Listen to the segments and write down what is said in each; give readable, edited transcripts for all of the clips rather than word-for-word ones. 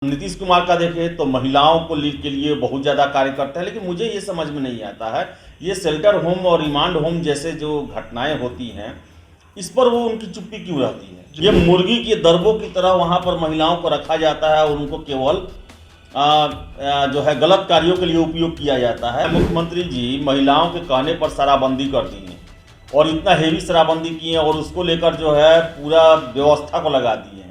नीतीश कुमार का देखें तो महिलाओं को के लिए बहुत ज़्यादा कार्य करते हैं, लेकिन मुझे ये समझ में नहीं आता है ये शेल्टर होम और रिमांड होम जैसे जो घटनाएं होती हैं इस पर वो उनकी चुप्पी क्यों रहती है। ये मुर्गी के दरबों की तरह वहाँ पर महिलाओं को रखा जाता है और उनको केवल जो है गलत कार्यों के लिए उपयोग किया जाता है। मुख्यमंत्री जी महिलाओं के कहने पर शराबबंदी कर दी है और इतना हेवी शराबबंदी की है और उसको लेकर जो है पूरा व्यवस्था को लगा दिए हैं,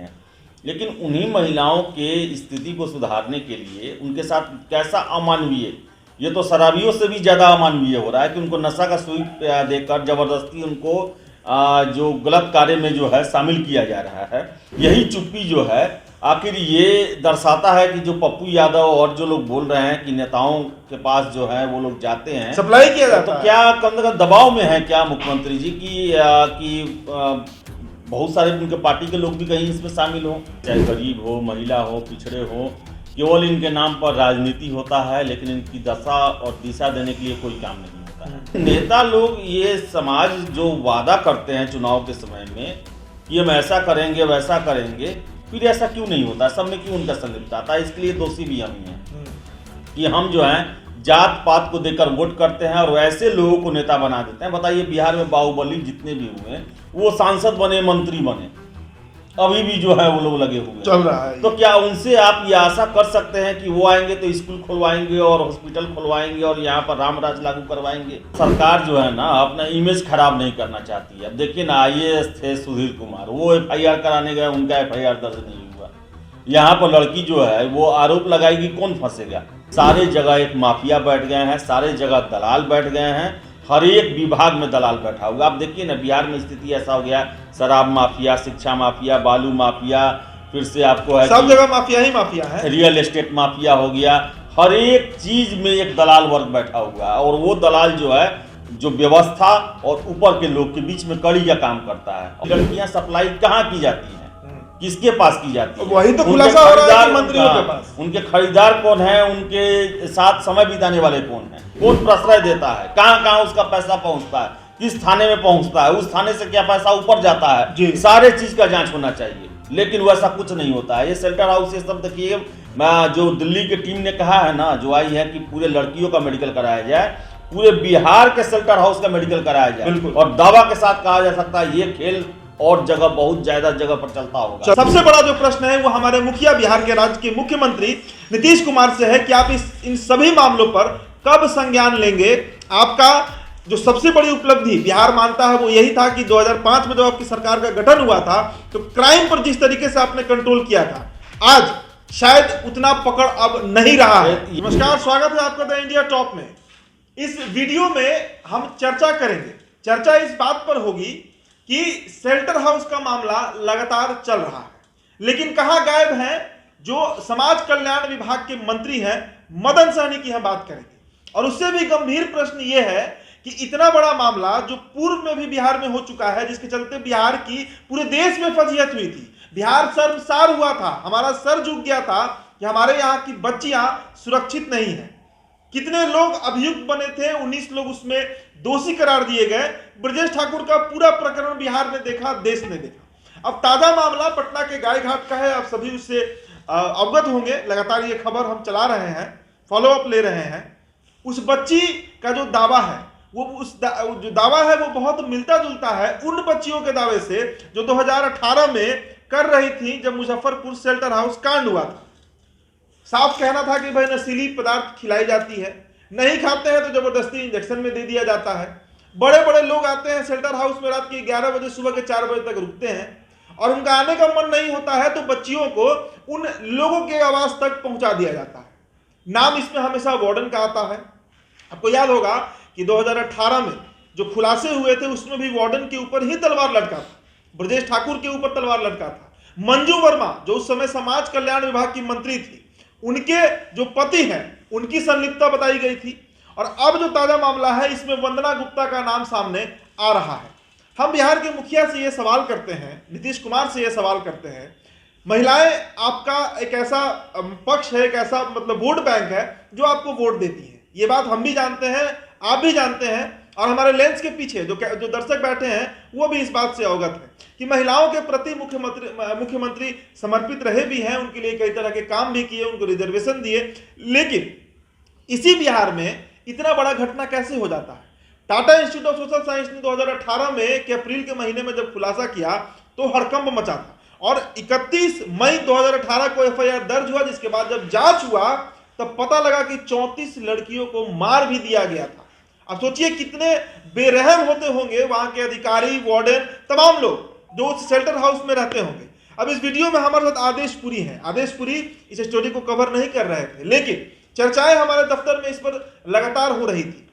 लेकिन उन्हीं महिलाओं के स्थिति को सुधारने के लिए उनके साथ कैसा अमानवीय, ये तो शराबियों से भी ज़्यादा अमानवीय हो रहा है कि उनको नशा का सुई देकर ज़बरदस्ती उनको जो गलत कार्य में जो है शामिल किया जा रहा है। यही चुप्पी जो है आखिर ये दर्शाता है कि जो पप्पू यादव और जो लोग बोल रहे हैं कि नेताओं के पास जो है वो लोग जाते हैं सप्लाई किया जाता तो क्या कम से कम दबाव में है क्या मुख्यमंत्री जी कि बहुत सारे उनके पार्टी के लोग भी कहीं इसमें शामिल हो, चाहे गरीब हो, महिला हो, पिछड़े हो, केवल इनके नाम पर राजनीति होता है लेकिन इनकी दशा और दिशा देने के लिए कोई काम नहीं होता है। नेता लोग ये समाज जो वादा करते हैं चुनाव के समय में कि हम ऐसा करेंगे वैसा करेंगे, फिर ऐसा क्यों नहीं होता, सब में क्यों उनका संलिप्त आता है। इसके लिए दोषी भी हम ही हैं कि हम जो है जात पात को देकर वोट करते हैं और वैसे लोगों को नेता बना देते हैं। बताइए बिहार में बाहुबली जितने भी हुए वो सांसद बने, मंत्री बने, अभी भी जो है वो लोग लगे हुए चल रहा है। तो क्या उनसे आप ये आशा कर सकते हैं कि वो आएंगे तो स्कूल खुलवाएंगे और हॉस्पिटल खुलवाएंगे और यहाँ पर रामराज लागू करवाएंगे। सरकार जो है ना अपना इमेज खराब नहीं करना चाहती है। अब देखिए ना IAS थे सुधीर कुमार, वो FIR कराने गए, उनका FIR दर्ज नहीं हुआ। यहाँ पर लड़की जो है वो आरोप लगाएगी, कौन फंसेगा। सारे जगह एक माफिया बैठ गए हैं, सारे जगह दलाल बैठ गए हैं, हर एक विभाग में दलाल बैठा हुआ। आप देखिए ना बिहार में स्थिति ऐसा हो गया, शराब माफिया, शिक्षा माफिया, बालू माफिया, फिर से आपको है सब जगह माफिया ही माफिया है, रियल एस्टेट माफिया हो गया। हर एक चीज में एक दलाल वर्ग बैठा हुआ है और वो दलाल जो है जो व्यवस्था और ऊपर के लोग के बीच में कड़ी का काम करता है। लड़कियां सप्लाई कहाँ की जाती हैं, किसके पास की जाती है, वही तो खुलासा हो रहा है कि मंत्रियों के पास। उनके खरीदार कौन है, उनके साथ समय बिताने वाले कौन है, कौन प्रश्रय देता है, कहाँ कहाँ उसका पैसा पहुंचता है, किस थाने में पहुंचता है, उस थाने से क्या पैसा ऊपर जाता है, सारे चीज का जांच होना चाहिए। लेकिन वैसा कुछ नहीं होता है। ये शेल्टर हाउस ये सब देखिए, जो दिल्ली की टीम ने कहा है ना, जो आई है कि पूरे लड़कियों का मेडिकल कराया जाए, पूरे बिहार के शेल्टर हाउस का मेडिकल कराया जाए और दावा के साथ कहा जा सकता है ये खेल और जगह बहुत ज्यादा जगह पर चलता होगा। सबसे बड़ा जो प्रश्न है वो हमारे मुखिया, बिहार के राज्य के मुख्यमंत्री नीतीश कुमार से है कि आप इन सभी मामलों पर कब संज्ञान लेंगे। आपका जो सबसे बड़ी उपलब्धि बिहार मानता है वो यही था कि 2005 में जब आपकी सरकार का गठन हुआ था तो क्राइम पर जिस तरीके से आपने कंट्रोल किया था, आज शायद उतना पकड़ अब नहीं रहा है। नमस्कार, स्वागत है आपका द इंडिया टॉप में। इस वीडियो में हम चर्चा करेंगे, चर्चा इस बात पर होगी कि शेल्टर हाउस का मामला लगातार चल रहा है, लेकिन कहां गायब हैं जो समाज कल्याण विभाग के मंत्री हैं मदन सहनी की हम बात करेंगे। और उससे भी गंभीर प्रश्न यह है कि इतना बड़ा मामला जो पूर्व में भी बिहार में हो चुका है, जिसके चलते बिहार की पूरे देश में फजीहत हुई थी, बिहार शर्मसार हुआ था, हमारा सर झुक गया था कि हमारे यहाँ की बच्चियां सुरक्षित नहीं है। कितने लोग अभियुक्त बने थे, 19 लोग उसमें दोषी करार दिए गए। ब्रजेश ठाकुर का पूरा प्रकरण बिहार ने देखा, देश ने देखा। अब ताजा मामला पटना के गायघाट का है, आप सभी उससे अवगत होंगे। लगातार ये खबर हम चला रहे हैं, फॉलो अप ले रहे हैं। उस बच्ची का जो दावा है वो जो दावा है वो बहुत मिलता जुलता है उन बच्चियों के दावे से जो 2018 में कर रही थी जब मुजफ्फरपुर शेल्टर हाउस कांड हुआ था। साफ कहना था कि भाई नशीली पदार्थ खिलाई जाती है, नहीं खाते हैं तो जबरदस्ती इंजेक्शन में दे दिया जाता है। बड़े बड़े लोग आते हैं शेल्टर हाउस में रात के 11 बजे, सुबह के 4 बजे तक रुकते हैं और उनका आने का मन नहीं होता है तो बच्चियों को उन लोगों के आवास तक पहुंचा दिया जाता है। नाम इसमें हमेशा वार्डन का आता है। आपको याद होगा कि 2018 में जो खुलासे हुए थे उसमें भी वार्डन के ऊपर ही तलवार लटका था, ब्रजेश ठाकुर के ऊपर तलवार लटका था। मंजू वर्मा जो उस समय समाज कल्याण विभाग की मंत्री थी, उनके जो पति हैं उनकी संलिप्तता बताई गई थी। और अब जो ताजा मामला है इसमें वंदना गुप्ता का नाम सामने आ रहा है। हम बिहार के मुखिया से यह सवाल करते हैं, नीतीश कुमार से यह सवाल करते हैं, महिलाएं आपका एक ऐसा पक्ष है, एक ऐसा मतलब वोट बैंक है जो आपको वोट देती है। ये बात हम भी जानते हैं, आप भी जानते हैं और हमारे लेंस के पीछे जो दर्शक बैठे हैं वो भी इस बात से अवगत है कि महिलाओं के प्रति मुख्यमंत्री समर्पित रहे भी हैं, उनके लिए कई तरह के काम भी किए, उनको रिजर्वेशन दिए। लेकिन इसी बिहार में इतना बड़ा घटना कैसे हो जाता है? Tata institute of social science ने 2018 में के अप्रैल के महीने में जब खुलासा किया तो हड़कंप मचा था, और 31 मई 2018 को एफआईआर दर्ज हुआ, जिसके बाद जब जांच हुआ तब पता लगा कि 34 लड़कियों को मार भी दिया गया था। अब सोचिए कितने बेरहम होते होंगे वहां के अधिकारी, वार्डन, तमाम लोग जो उस शेल्टर हाउस में रहते होंगे। अब इस वीडियो में हमारे साथ आदेश पुरी हैं। आदेश पुरी इस स्टोरी को कवर नहीं कर रहे थे, लेकिन चर्चाएं हमारे दफ्तर में इस पर लगातार हो रही थी।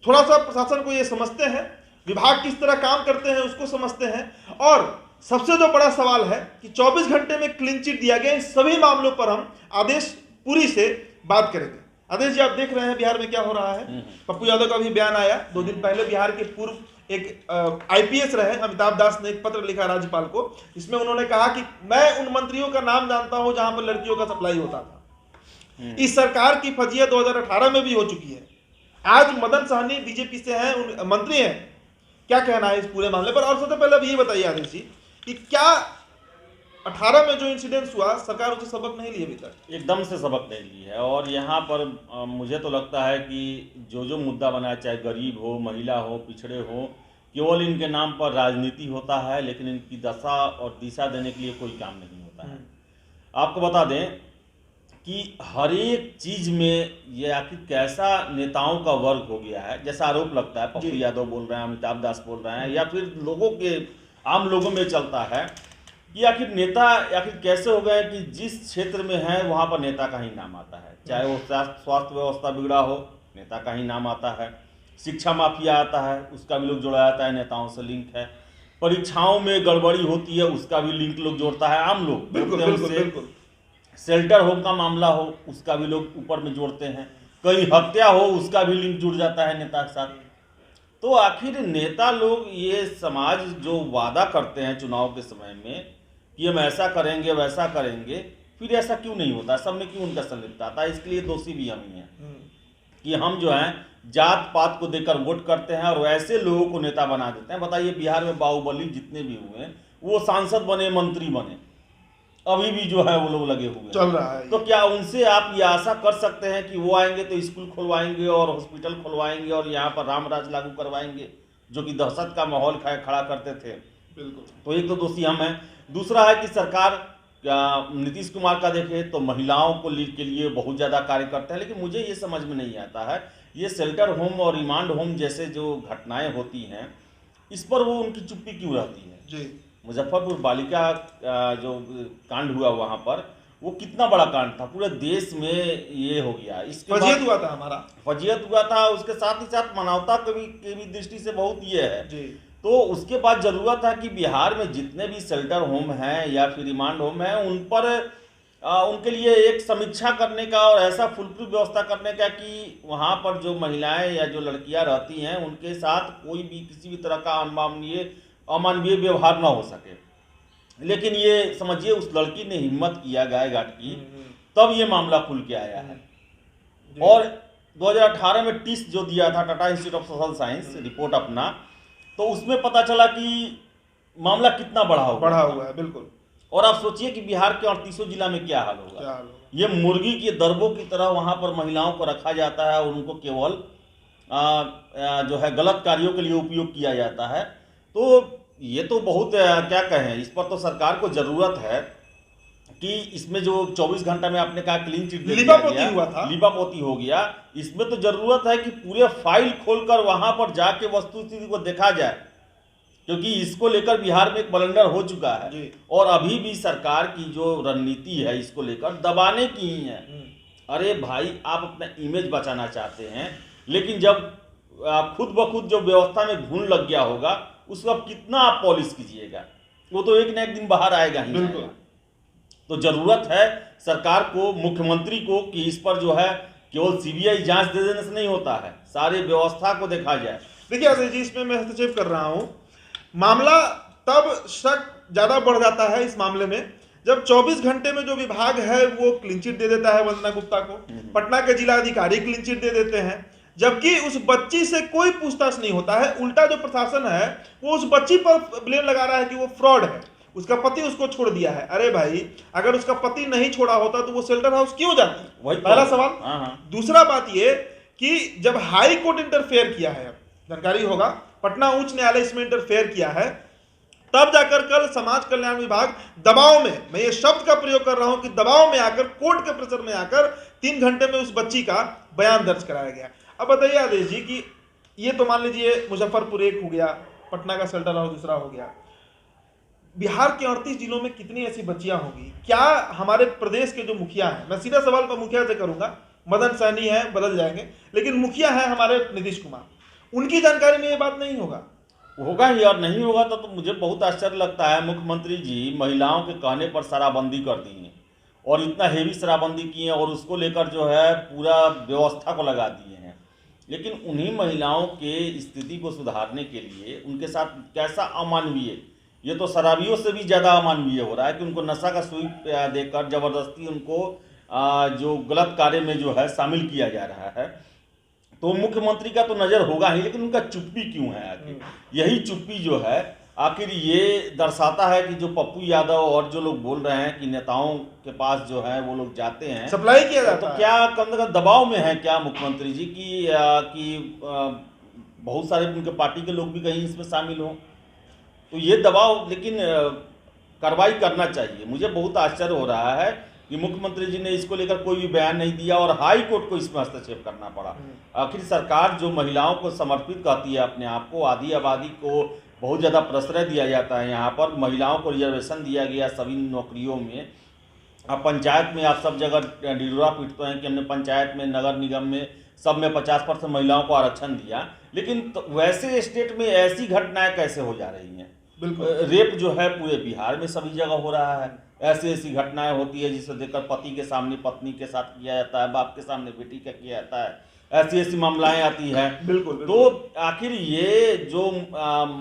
थोड़ा सा प्रशासन को ये समझते हैं, विभाग किस तरह काम करते हैं उसको समझते हैं, और सबसे जो बड़ा सवाल है कि 24 घंटे में क्लीन चिट दिया गया। इन सभी मामलों पर हम आदेश पुरी से बात करेंगे। आदेश जी, आप देख रहे हैं बिहार में क्या हो रहा है। पप्पू यादव का भी बयान आया 2 दिन पहले। बिहार के पूर्व एक आईपीएस रहे अमिताभ दास ने एक पत्र लिखा राज्यपाल को, जिसमें उन्होंने कहा कि मैं उन मंत्रियों का नाम जानता हूं जहां पर लड़कियों का सप्लाई होता था। इस सरकार की फजीयत 2018 में भी हो चुकी है। आज मदन सहनी बीजेपी से हैं, मंत्री हैं। क्या कहना है इस पूरे मामले पर? और सबसे पहले अब ये बताइए आदेश जी कि क्या 18 में जो इंसिडेंस हुआ सरकार उसे सबक नहीं लिए अभी तक? एकदम से सबक नहीं ली है। और यहाँ पर मुझे तो लगता है कि जो मुद्दा बना है, चाहे गरीब हो, महिला हो, पिछड़े हो, केवल इनके नाम पर राजनीति होता है, लेकिन इनकी दशा और दिशा देने के लिए कोई काम नहीं होता है। आपको बता दें कि हर एक चीज में ये आखिर कैसा नेताओं का वर्ग हो गया है, जैसा आरोप लगता है पप्पू यादव बोल रहे हैं, अमिताभ दास बोल रहे हैं, या फिर लोगों के आम लोगों में चलता है कि आखिर नेता आखिर कैसे हो गए कि जिस क्षेत्र में है वहाँ पर नेता का ही नाम आता है। चाहे वो स्वास्थ्य व्यवस्था बिगड़ा हो, नेता का ही नाम आता है। शिक्षा माफिया आता है, उसका भी लोग जोड़ा जाता है, नेताओं से लिंक है। परीक्षाओं में गड़बड़ी होती है, उसका भी लिंक लोग जोड़ता है, आम लोग। बिल्कुल। शेल्टर होम का मामला हो, उसका भी लोग ऊपर में जोड़ते हैं। कहीं हत्या हो, उसका भी लिंक जुड़ जाता है नेता के साथ। तो आखिर नेता लोग ये समाज जो वादा करते हैं चुनाव के समय में कि हम ऐसा करेंगे वैसा करेंगे, फिर ऐसा क्यों नहीं होता? सब में क्यों उनका संलिप्त आता है? इसके लिए दोषी भी हम ही हैं कि हम जो हैं जात पात को देकर वोट करते हैं और वैसे लोगों को नेता बना देते हैं। बताइए, बिहार में बाहुबली जितने भी हुए वो सांसद बने, मंत्री बने, अभी भी जो है वो लोग लगे हुए चल रहा है। तो क्या उनसे आप ये आशा कर सकते हैं कि वो आएंगे तो स्कूल खुलवाएंगे और हॉस्पिटल खुलवाएंगे और यहाँ पर राम राज लागू करवाएंगे, जो कि दहशत का माहौल खड़ा करते थे? बिल्कुल। तो एक तो दोषी हम हैं। दूसरा है कि सरकार नीतीश कुमार का देखें तो महिलाओं को के लिए बहुत ज़्यादा कार्य करते हैं, लेकिन मुझे ये समझ में नहीं आता है ये शेल्टर होम और रिमांड होम जैसे जो घटनाएं होती हैं, इस पर वो उनकी चुप्पी क्यों रहती है जी। मुजफ्फरपुर बालिका जो कांड हुआ वहाँ पर, वो कितना बड़ा कांड था, पूरे देश में ये हो गया। इसके फजीयत हुआ था, हमारा फजीयत हुआ था। उसके साथ ही साथ मानवता की भी दृष्टि से बहुत ये है जी। तो उसके बाद जरूरत है कि बिहार में जितने भी शेल्टर होम हैं या फिर रिमांड होम हैं, उन पर उनके लिए एक समीक्षा करने का और ऐसा फुल प्रूफ व्यवस्था करने का कि वहाँ पर जो महिलाएं या जो लड़कियां रहती हैं उनके साथ कोई भी किसी भी तरह का अमानवीय व्यवहार ना हो सके। लेकिन ये समझिए उस लड़की ने हिम्मत किया गाय घाट की, तब ये मामला खुल के आया है। और 2018 में टिस जो दिया था Tata institute of social science report अपना, तो उसमें पता चला कि मामला कितना बढ़ा हुआ है। बिल्कुल। और आप सोचिए कि बिहार के 38 जिला में क्या हाल होगा। ये मुर्गी के दरबों की तरह वहां पर महिलाओं को रखा जाता है और उनको केवल जो है गलत कार्यों के लिए उपयोग किया जाता है। तो ये तो बहुत क्या कहें, इस पर तो सरकार को जरूरत है कि इसमें जो 24 घंटा में आपने कहा क्लीन चिट लिपापोती हो गया, इसमें तो जरूरत है कि पूरे फाइल खोलकर वहां पर जाके वस्तुस्थिति को देखा जाए, क्योंकि इसको लेकर बिहार में एक ब्लंडर हो चुका है और अभी भी सरकार की जो रणनीति है इसको लेकर दबाने की ही है। अरे भाई, आप अपना इमेज बचाना चाहते हैं, लेकिन जब खुद ब खुद जो व्यवस्था में घुन लग गया होगा उस वक्त कितना आप पॉलिश कीजिएगा, वो तो एक न एक दिन बाहर आएगा ही। बिल्कुल। तो जरूरत है सरकार को, मुख्यमंत्री को कि इस पर जो है केवल सीबीआई जांच दे देने से नहीं होता है, सारी व्यवस्था को देखा जाए। देखिए अजय जी, इसमें मैं हस्तक्षेप कर रहा हूं। मामला तब शक ज्यादा बढ़ जाता है इस मामले में जब 24 घंटे में जो विभाग है वो क्लीन चिट दे देता है वंदना गुप्ता को, पटना के जिला अधिकारी क्लीन चिट दे देते हैं, जबकि उस बच्ची से कोई पूछताछ नहीं होता है। उल्टा जो प्रशासन है वो उस बच्ची पर ब्लेम लगा रहा है कि वो फ्रॉड है, उसका पति उसको छोड़ दिया है। अरे भाई, अगर उसका पति नहीं छोड़ा होता तो वो शेल्टर हाउस क्यों जाती? वही पहला तो। सवाल। हाँ। दूसरा बात ये कि जब हाई कोर्ट इंटरफेयर किया है, जानकारी होगा पटना उच्च न्यायालय इसमें इंटरफेयर किया है, तब जाकर कल समाज कल्याण विभाग दबाव में, मैं ये शब्द का प्रयोग कर रहा हूं कि दबाव में आकर, कोर्ट के प्रेशर में आकर 3 घंटे में उस बच्ची का बयान दर्ज कराया गया। अब बताइए आदेश जी कि ये तो मान लीजिए मुजफ्फरपुर एक हो गया, पटना का शेल्टर हाउस दूसरा हो गया, बिहार के 38 जिलों में कितनी ऐसी बच्चियां होंगी? क्या हमारे प्रदेश के जो मुखिया हैं, मैं सीधा सवाल पर मुखिया से करूंगा, मदन सहनी है, बदल जाएंगे, लेकिन मुखिया है हमारे नीतीश कुमार, उनकी जानकारी में ये बात नहीं होगा ही, और नहीं होगा तो मुझे बहुत आश्चर्य लगता है। मुख्यमंत्री जी महिलाओं के कहने पर शराबबंदी कर दी है, और इतना हेवी शराबबंदी की है, और उसको लेकर जो है पूरा व्यवस्था को लगा दिए हैं। लेकिन उन्हीं महिलाओं के स्थिति को सुधारने के लिए उनके साथ कैसा अमानवीय, ये तो शराबियों से भी ज़्यादा अमानवीय हो रहा है कि उनको नशा का सुई देकर ज़बरदस्ती उनको जो गलत कार्य में जो है शामिल किया जा रहा है। तो मुख्यमंत्री का तो नज़र होगा ही, लेकिन उनका चुप्पी क्यों है? आखिर यही चुप्पी जो है, आखिर ये दर्शाता है कि जो पप्पू यादव और जो लोग बोल रहे हैं कि नेताओं के पास जो है वो लोग जाते हैं, सप्लाई किया जाता तो है। क्या कम से कम दबाव में है क्या मुख्यमंत्री जी कि बहुत सारे उनके पार्टी के लोग भी कहीं इसमें शामिल हों? तो ये दबाव, लेकिन कार्रवाई करना चाहिए। मुझे बहुत आश्चर्य हो रहा है कि मुख्यमंत्री जी ने इसको लेकर कोई भी बयान नहीं दिया, और हाई कोर्ट को इसमें हस्तक्षेप करना पड़ा। आखिर सरकार जो महिलाओं को समर्पित कहती है अपने आप को, आधी आबादी को बहुत ज़्यादा प्रश्रय दिया जाता है, यहाँ पर महिलाओं को रिजर्वेशन दिया गया सभी नौकरियों में। अब पंचायत में आप सब जगह ढिढोरा पीटते हैं कि हमने पंचायत में, नगर निगम में, सब में 50% महिलाओं को आरक्षण दिया, लेकिन तो वैसे स्टेट में ऐसी घटनाएं कैसे हो जा रही हैं? बिल्कुल। रेप जो है पूरे बिहार में सभी जगह हो रहा है। ऐसी ऐसी घटनाएं होती है जिसे देखकर पति के सामने पत्नी के साथ किया जाता है, बाप के सामने बेटी का किया जाता है, ऐसी ऐसी मामलाएं आती हैं। बिल्कुल। तो आखिर ये जो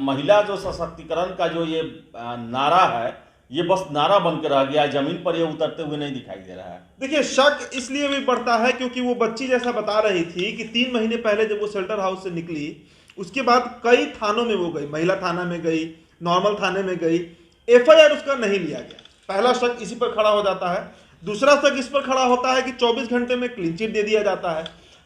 महिला जो सशक्तिकरण का जो ये नारा है, ये बस नारा बन के रह गया, जमीन पर ये उतरते हुए नहीं दिखाई दे रहा है। देखिए, शक इसलिए भी बढ़ता है क्योंकि वो बच्ची जैसा बता रही थी कि 3 महीने पहले जब वो शेल्टर हाउस से निकली, उसके बाद कई थानों में वो गई, महिला थाना में गई, नॉर्मल थाने में गई, FIR उसका नहीं लिया गया। पहला शक इसी पर खड़ा हो जाता है। दूसरा शक इस पर खड़ा होता है कि 24 घंटे में क्लीन चिट दे दिया जाता है।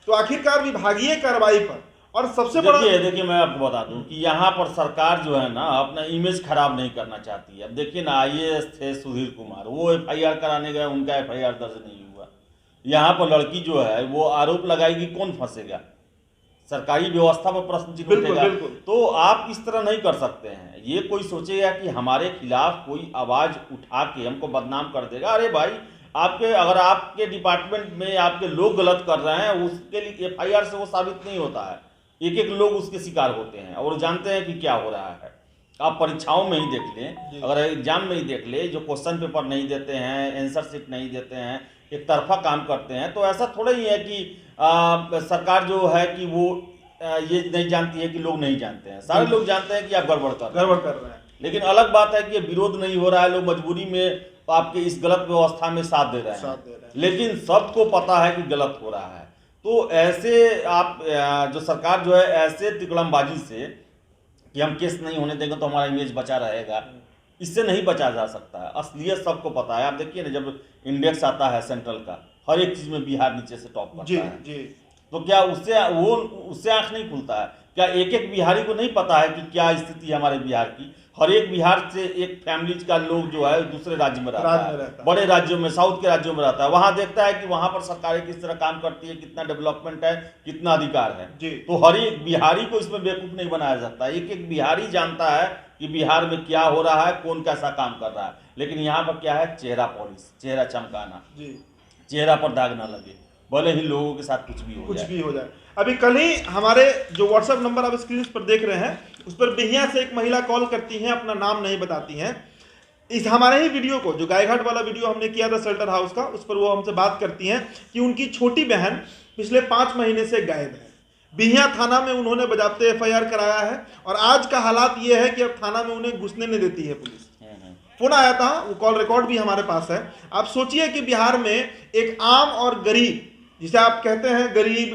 तो आखिरकार विभागीय कार्रवाई पर, और सबसे बड़ा देखिए मैं आपको बता दूं कि यहाँ पर सरकार जो है ना अपना इमेज खराब नहीं करना चाहती है। अब देखिए ना, IAS थे सुधीर कुमार, वो FIR कराने गए, उनका FIR दर्ज नहीं हुआ। यहाँ पर लड़की जो है वो आरोप लगाएगी, कौन फंसेगा? सरकारी व्यवस्था पर प्रश्न चिन्ह उठेगा। तो आप इस तरह नहीं कर सकते हैं। ये कोई सोचेगा कि हमारे खिलाफ कोई आवाज उठा के हमको बदनाम कर देगा। अरे भाई, अगर आपके डिपार्टमेंट में आपके लोग गलत कर रहे हैं, उसके लिए FIR से वो साबित नहीं होता है। एक एक लोग उसके शिकार होते हैं और जानते हैं कि क्या हो रहा है। आप परीक्षाओं में ही देख लें, अगर एग्जाम में ही देख ले, जो क्वेश्चन पेपर नहीं देते हैं, आंसर शीट नहीं देते हैं, एक तरफा काम करते हैं, तो ऐसा थोड़ा ही है कि सरकार जो है कि वो ये नहीं जानती है कि लोग नहीं जानते हैं। सारे लोग जानते हैं कि आप गड़बड़ कर रहे हैं। लेकिन अलग बात है कि ये विरोध नहीं हो रहा है, लोग मजबूरी में आपके इस गलत व्यवस्था में साथ दे रहे हैं। लेकिन सबको पता है कि गलत हो रहा है। तो ऐसे आप जो सरकार जो है ऐसे तिकड़मबाजी से कि हम केस नहीं होने देंगे तो हमारा इमेज बचा रहेगा, इससे नहीं बचा जा सकता है। असलियत सबको पता है। आप देखिए ना, जब इंडेक्स आता है सेंट्रल का, हर एक चीज में बिहार नीचे से टॉप करता है। तो क्या उससे आंख नहीं खुलता है? क्या एक एक बिहारी को नहीं पता है कि क्या स्थिति है हमारे बिहार की? हर एक बिहार से एक फैमिली का लोग जो है दूसरे राज्य में रहता है, बड़े राज्यों में, साउथ के राज्यों में रहता है। वहां देखता है कि वहां पर सरकारें किस तरह काम करती है, कितना डेवलपमेंट है, कितना अधिकार है। तो हर एक बिहारी को इसमें बेवकूफ नहीं बनाया जाता। एक एक बिहारी जानता है कि बिहार में क्या हो रहा है, कौन कैसा काम कर रहा है। लेकिन यहाँ पर क्या है? चेहरा पॉलिश, चेहरा चमकाना, चेहरा पर दाग ना लगे, भले ही लोगों के साथ कुछ भी हो जाए। अभी कल ही हमारे जो व्हाट्सएप नंबर आप स्क्रीन पर देख रहे हैं, उस पर बिहिया से एक महिला कॉल करती हैं, अपना नाम नहीं बताती हैं। इस हमारे ही वीडियो को, जो गायघाट वाला वीडियो हमने किया था शेल्टर हाउस का, उस पर वो हमसे बात करती हैं कि उनकी छोटी बहन पिछले 5 महीने से गायब है। बिहिया थाना में उन्होंने बजाबते FIR कराया है, और आज का हालात ये है कि अब थाना में उन्हें घुसने नहीं देती है पुलिस। फोन आया था, वो कॉल रिकॉर्ड भी हमारे पास है। आप सोचिए कि बिहार में एक आम और गरीब जिसे आप कहते हैं गरीब,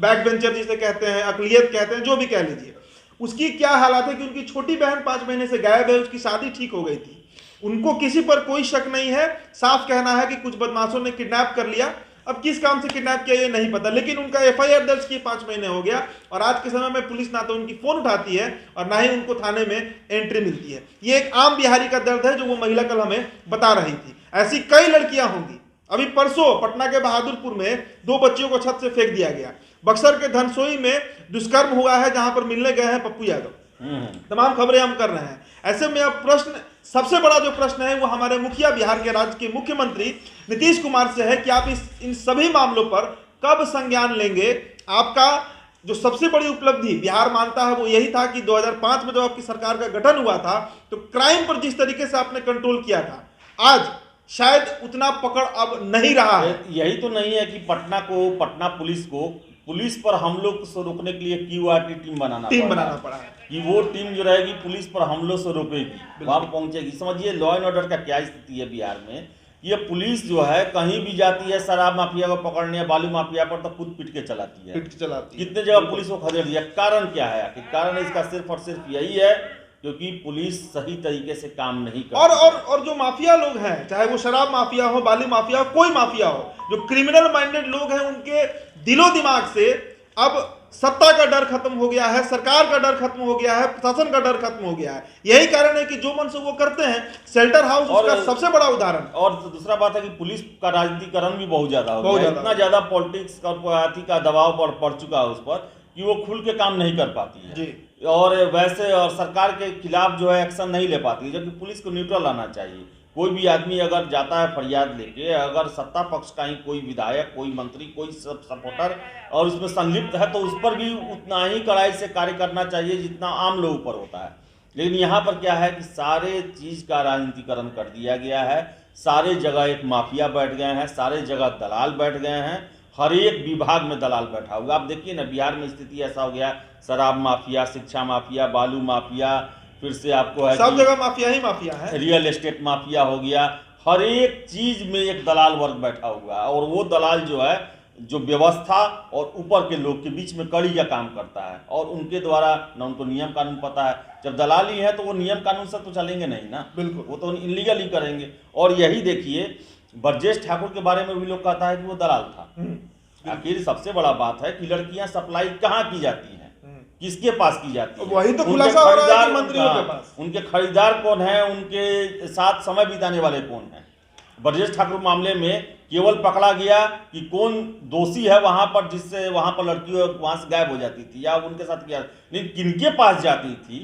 बैक बेंचर जिसे कहते हैं, अकलियत कहते हैं, जो भी कह लीजिए, उसकी क्या हालात है कि उनकी छोटी बहन 5 महीने से गायब है, उसकी शादी ठीक हो गई थी, उनको किसी पर कोई शक नहीं है, साफ कहना है कि कुछ बदमाशों ने किडनैप कर लिया। अब किस काम से किडनैप किया ये नहीं पता, लेकिन उनका एफआईआर दर्ज किए 5 महीने हो गया और आज के समय में पुलिस ना तो उनकी फोन उठाती है और ना ही उनको थाने में एंट्री मिलती है। ये एक आम बिहारी का दर्द है जो वो महिला कल हमें बता रही थी। ऐसी कई लड़कियां होंगी। अभी परसों पटना के बहादुरपुर में 2 बच्चियों को छत से फेंक दिया गया। बक्सर के धनसोई में दुष्कर्म हुआ है जहां पर मिलने गए हैं पप्पू यादव। तमाम खबरें हम कर रहे हैं। ऐसे में अब प्रश्न, सबसे बड़ा जो प्रश्न है वो हमारे मुखिया, बिहार के राज्य के मुख्यमंत्री नीतीश कुमार से है कि आप इन सभी मामलों पर कब संज्ञान लेंगे। आपका जो सबसे बड़ी उपलब्धि बिहार मानता है वो यही था कि 2005 में जब आपकी सरकार का गठन हुआ था तो क्राइम पर जिस तरीके से आपने कंट्रोल किया था, आज शायद उतना पकड़ अब नहीं रहा है। यही तो नहीं है कि पटना पुलिस पर हमलों को रोकने के लिए क्यूआरटी टीम बनाना पड़ा है कि वो टीम जो रहेगी पुलिस पर हमलों से रोकेगी, वहां पहुंचेगी। समझिए लॉ एंड ऑर्डर का क्या स्थिति है बिहार में। ये पुलिस जो है कहीं भी जाती है, शराब माफिया को पकड़ने, बालू माफिया पर तो खुद पिट के चलाती है। कितने जगह पुलिस को खदेड़ दिया। कारण क्या है? कि कारण इसका सिर्फ और सिर्फ यही है क्योंकि पुलिस सही तरीके से काम नहीं करती। और जो माफिया लोग हैं, चाहे वो शराब माफिया हो, बालू माफिया हो, कोई माफिया हो, जो क्रिमिनल माइंडेड लोग हैं, उनके दिलो दिमाग से अब सत्ता का डर खत्म हो गया है, सरकार का डर खत्म हो गया है, प्रशासन का डर खत्म हो गया है। यही कारण है कि जो मन से वो करते हैं। शेल्टर हाउस उसका सबसे बड़ा उदाहरण। और दूसरा बात है कि पुलिस का राजनीतिकरण भी बहुत ज्यादा हो गया। इतना ज्यादा पॉलिटिक्स का दबाव पड़ चुका है उस पर कि वो खुल के काम नहीं कर पाती है जी। और वैसे और सरकार के खिलाफ जो है एक्शन नहीं ले पाती है, जबकि पुलिस को न्यूट्रल आना चाहिए। कोई भी आदमी अगर जाता है फरियाद लेके, अगर सत्ता पक्ष का ही कोई विधायक, कोई मंत्री, कोई सपोर्टर और उसमें संलिप्त है तो उस पर भी उतना ही कड़ाई से कार्य करना चाहिए जितना आम लोगों पर होता है। लेकिन यहाँ पर क्या है कि सारे चीज़ का राजनीतिकरण कर दिया गया है। सारे जगह एक माफिया बैठ गए हैं, सारे जगह दलाल बैठ गए हैं, हर एक विभाग में दलाल बैठा हुआ। आप देखिए ना बिहार में स्थिति ऐसा हो गया, शराब माफिया, शिक्षा माफिया, बालू माफिया, फिर से आपको है सब जगह माफिया ही माफिया है, रियल एस्टेट माफिया हो गया। हर एक चीज में एक दलाल वर्ग बैठा हुआ है और वो दलाल जो है जो व्यवस्था और ऊपर के लोग के बीच में कड़ी का काम करता है और उनके द्वारा न उनको नियम कानून पता है। जब दलाल ही है तो वो नियम कानून से तो चलेंगे नहीं ना, बिल्कुल, वो तो इनलीगल ही करेंगे। और यही देखिए ब्रजेश ठाकुर के बारे में भी लोग कहता है कि वो दलाल था। आखिर सबसे बड़ा बात है कि लड़कियां सप्लाई कहाँ की जाती हैं, किसके पास की जाती है, वही तो खुलासा हो रहा है कि मंत्रियों के पास। उनके खरीदार कौन है, उनके साथ समय बिताने वाले कौन है। ब्रजेश ठाकुर मामले में केवल पकड़ा गया कि कौन दोषी है वहां पर, जिससे वहां पर लड़की वहां से गायब हो जाती थी या उनके साथ किया, लेकिन किनके पास जाती थी।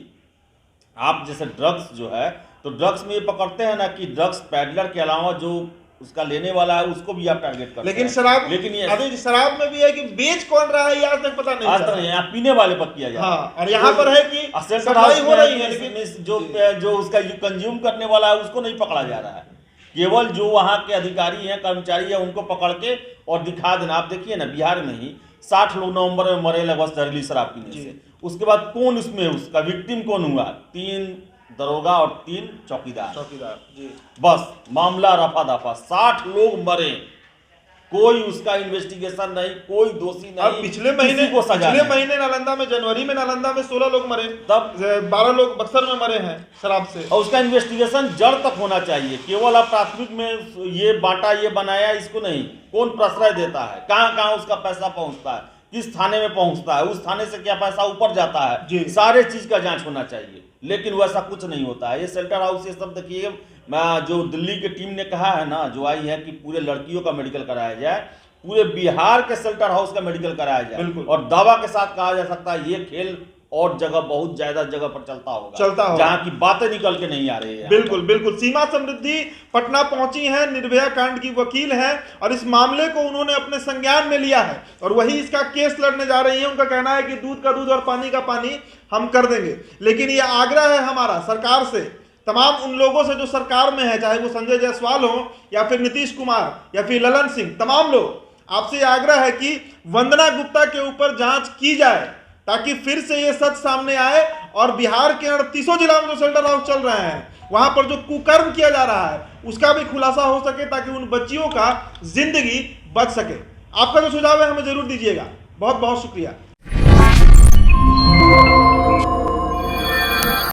आप जैसे ड्रग्स जो है तो ड्रग्स में ये पकड़ते हैं ना कि ड्रग्स पैडलर के अलावा जो उसका लेने वाला है उसको भी आप टारगेट करते लेकिन हैं। शराब, लेकिन ये अभी शराब में भी है कि बेच कौन रहा है आज तक पता नहीं, आज तक यहाँ पीने वाले पर किया जाता है। हाँ, और यहाँ पर है कि सप्लाई हो रही है, लेकिन जो उसका कंज्यूम करने वाला है उसको नहीं पकड़ा जा रहा है। केवल जो वहाँ के अधिकारी हैं, कर्मचारी हैं, उनको पकड़ के और दिखा देना। आप देखिए ना बिहार में ही 60 लोग नवंबर में मरे लगभग जहरीली शराब पीने से। उसके बाद कौन उसमें उसका विक्टिम कौन हुआ? 3 दरोगा और 3 चौकीदार जी। बस मामला रफा दफा, 60 लोग मरे, कोई उसका इन्वेस्टिगेशन नहीं, कोई दोषी नहीं। अब पिछले महीने नालंदा में, जनवरी में नालंदा में 16 लोग मरे, तब 12 लोग बक्सर में मरे हैं शराब से। और उसका इन्वेस्टिगेशन जड़ तक होना चाहिए। केवल आप प्राथमिक में ये बांटा, ये बनाया, इसको नहीं। कौन प्रश्रय देता है, कहाँ कहाँ उसका पैसा पहुंचता है, किस थाने में पहुंचता है, उस थाने से क्या पैसा ऊपर जाता है, सारे चीज का जांच होना चाहिए। लेकिन वैसा कुछ नहीं होता है। ये शेल्टर हाउस, ये सब देखिए, जो दिल्ली की टीम ने कहा है ना, जो आई है कि पूरे लड़कियों का मेडिकल कराया जाए, पूरे बिहार के शेल्टर हाउस का मेडिकल कराया जाए, और दावा के साथ कहा जा सकता है ये खेल और जगह, बहुत ज्यादा जगह पर चलता होगा जहां की बातें निकल के नहीं आ रही है। बिल्कुल। सीमा समृद्धि पटना पहुंची है, निर्भया कांड की वकील है और इस मामले को उन्होंने अपने संज्ञान में लिया है और वही इसका केस लड़ने जा रही है। उनका कहना है कि दूध का दूध और पानी का पानी हम कर देंगे। लेकिन ये आग्रह है हमारा सरकार से, तमाम उन लोगों से जो सरकार में है, चाहे वो संजय जायसवाल हो या फिर नीतीश कुमार या फिर ललन सिंह, तमाम लोग, आपसे आग्रह है कि वंदना गुप्ता के ऊपर जांच की जाए ताकि फिर से ये सच सामने आए और बिहार के 38 जिला में जो शेल्टर हाउस चल रहे हैं वहां पर जो कुकर्म किया जा रहा है उसका भी खुलासा हो सके ताकि उन बच्चियों का जिंदगी बच सके। आपका जो सुझाव है हमें जरूर दीजिएगा। बहुत बहुत शुक्रिया।